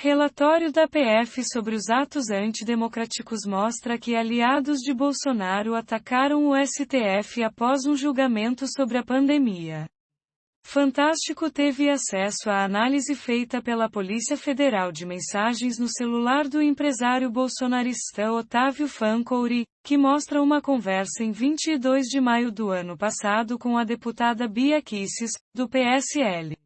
Relatório da PF sobre os atos antidemocráticos mostra que aliados de Bolsonaro atacaram o STF após um julgamento sobre a pandemia. Fantástico teve acesso à análise feita pela Polícia Federal de mensagens no celular do empresário bolsonarista Otávio Fancouri, que mostra uma conversa em 22 de maio do ano passado com a deputada Bia Kicis, do PSL.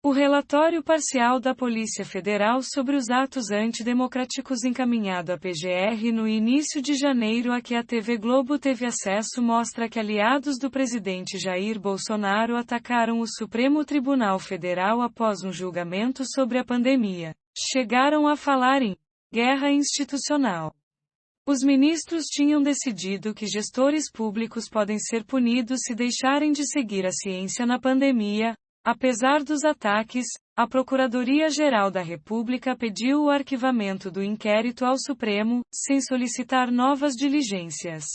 O relatório parcial da Polícia Federal sobre os atos antidemocráticos encaminhado à PGR no início de janeiro a que a TV Globo teve acesso mostra que aliados do presidente Jair Bolsonaro atacaram o Supremo Tribunal Federal após um julgamento sobre a pandemia. Chegaram a falar em guerra institucional. Os ministros tinham decidido que gestores públicos podem ser punidos se deixarem de seguir a ciência na pandemia. Apesar dos ataques, a Procuradoria-Geral da República pediu o arquivamento do inquérito ao Supremo, sem solicitar novas diligências.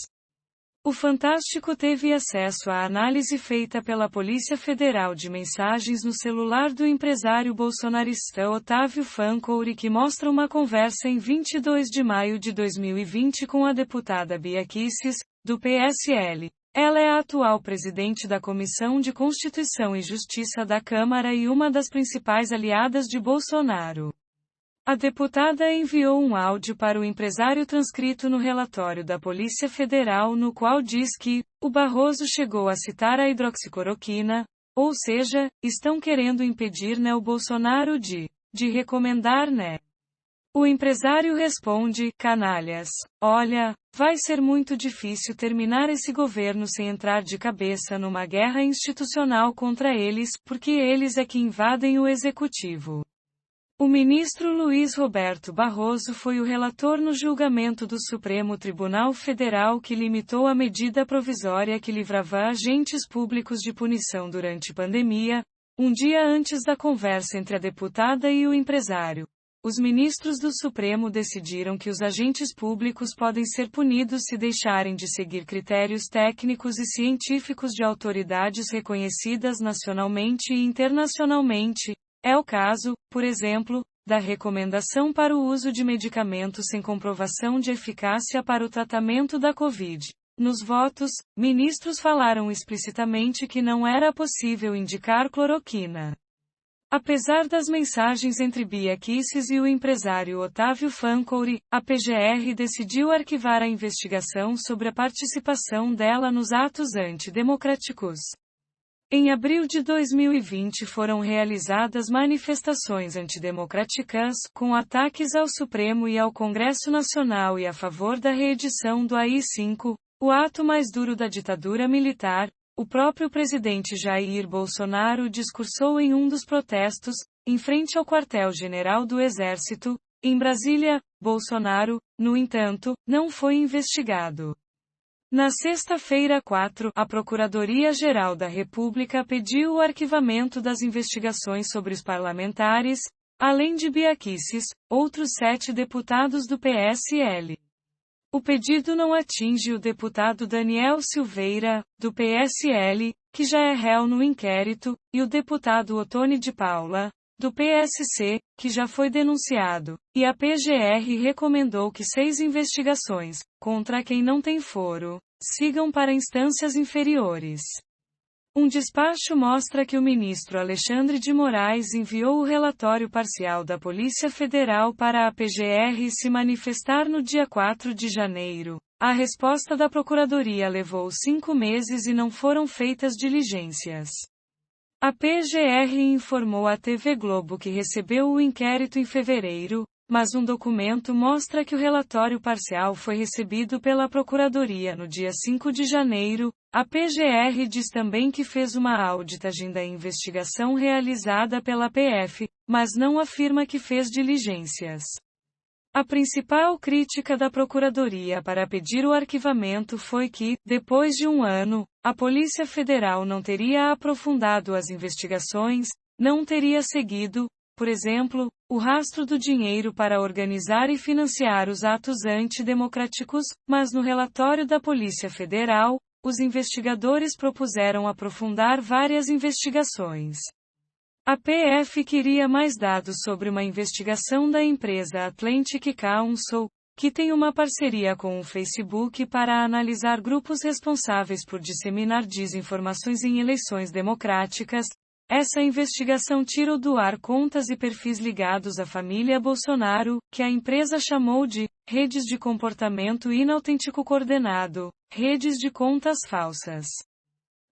O Fantástico teve acesso à análise feita pela Polícia Federal de mensagens no celular do empresário bolsonarista Otávio Fancouri que mostra uma conversa em 22 de maio de 2020 com a deputada Bia Kicis, do PSL. Ela é a atual presidente da Comissão de Constituição e Justiça da Câmara e uma das principais aliadas de Bolsonaro. A deputada enviou um áudio para o empresário transcrito no relatório da Polícia Federal no qual diz que o Barroso chegou a citar a hidroxicloroquina, ou seja, estão querendo impedir o Bolsonaro de recomendar O empresário responde, canalhas, olha, vai ser muito difícil terminar esse governo sem entrar de cabeça numa guerra institucional contra eles, porque eles é que invadem o executivo. O ministro Luiz Roberto Barroso foi o relator no julgamento do Supremo Tribunal Federal que limitou a medida provisória que livrava agentes públicos de punição durante pandemia, um dia antes da conversa entre a deputada e o empresário. Os ministros do Supremo decidiram que os agentes públicos podem ser punidos se deixarem de seguir critérios técnicos e científicos de autoridades reconhecidas nacionalmente e internacionalmente. É o caso, por exemplo, da recomendação para o uso de medicamentos sem comprovação de eficácia para o tratamento da Covid. Nos votos, ministros falaram explicitamente que não era possível indicar cloroquina. Apesar das mensagens entre Bia Kicis e o empresário Otávio Fancouri, a PGR decidiu arquivar a investigação sobre a participação dela nos atos antidemocráticos. Em abril de 2020 foram realizadas manifestações antidemocráticas, com ataques ao Supremo e ao Congresso Nacional e a favor da reedição do AI-5, o ato mais duro da ditadura militar. O próprio presidente Jair Bolsonaro discursou em um dos protestos, em frente ao quartel-general do Exército, em Brasília. Bolsonaro, no entanto, não foi investigado. Na sexta-feira 4, a Procuradoria-Geral da República pediu o arquivamento das investigações sobre os parlamentares, além de Bia Kicis, outros 7 deputados do PSL. O pedido não atinge o deputado Daniel Silveira, do PSL, que já é réu no inquérito, e o deputado Ottoni de Paula, do PSC, que já foi denunciado, e a PGR recomendou que 6 investigações, contra quem não tem foro, sigam para instâncias inferiores. Um despacho mostra que o ministro Alexandre de Moraes enviou o relatório parcial da Polícia Federal para a PGR se manifestar no dia 4 de janeiro. A resposta da Procuradoria levou 5 meses e não foram feitas diligências. A PGR informou à TV Globo que recebeu o inquérito em fevereiro, mas um documento mostra que o relatório parcial foi recebido pela Procuradoria no dia 5 de janeiro. A PGR diz também que fez uma auditagem da investigação realizada pela PF, mas não afirma que fez diligências. A principal crítica da Procuradoria para pedir o arquivamento foi que, depois de um ano, a Polícia Federal não teria aprofundado as investigações, não teria seguido, por exemplo, o rastro do dinheiro para organizar e financiar os atos antidemocráticos, mas no relatório da Polícia Federal, os investigadores propuseram aprofundar várias investigações. A PF queria mais dados sobre uma investigação da empresa Atlantic Council, que tem uma parceria com o Facebook para analisar grupos responsáveis por disseminar desinformações em eleições democráticas. Essa investigação tirou do ar contas e perfis ligados à família Bolsonaro, que a empresa chamou de redes de comportamento inautêntico coordenado, redes de contas falsas.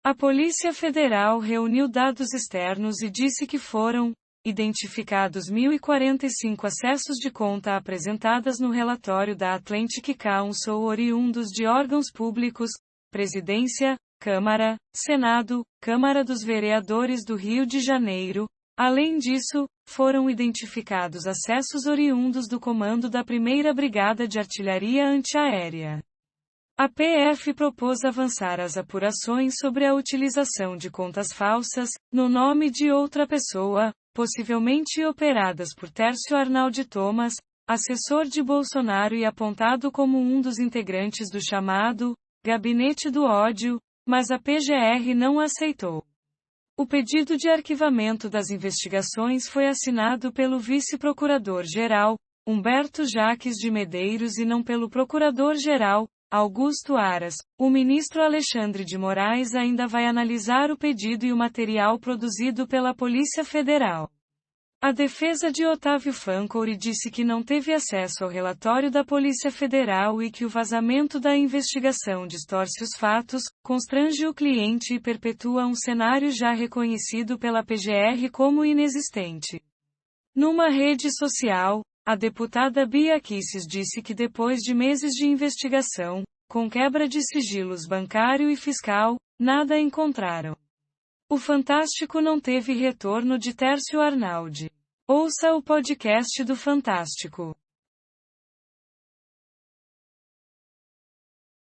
A Polícia Federal reuniu dados externos e disse que foram identificados 1.045 acessos de conta apresentadas no relatório da Atlantic Council oriundos de órgãos públicos, Presidência, Câmara, Senado, Câmara dos Vereadores do Rio de Janeiro. Além disso, foram identificados acessos oriundos do comando da 1ª Brigada de Artilharia Antiaérea. A PF propôs avançar as apurações sobre a utilização de contas falsas, no nome de outra pessoa, possivelmente operadas por Tércio Arnaldo Thomas, assessor de Bolsonaro e apontado como um dos integrantes do chamado Gabinete do Ódio, mas a PGR não aceitou. O pedido de arquivamento das investigações foi assinado pelo vice-procurador-geral, Humberto Jaques de Medeiros e não pelo procurador-geral, Augusto Aras. O ministro Alexandre de Moraes ainda vai analisar o pedido e o material produzido pela Polícia Federal. A defesa de Otávio Fancouri disse que não teve acesso ao relatório da Polícia Federal e que o vazamento da investigação distorce os fatos, constrange o cliente e perpetua um cenário já reconhecido pela PGR como inexistente. Numa rede social, a deputada Bia Kicis disse que depois de meses de investigação, com quebra de sigilos bancário e fiscal, nada encontraram. O Fantástico não teve retorno de Tércio Arnaldo. Ouça o podcast do Fantástico.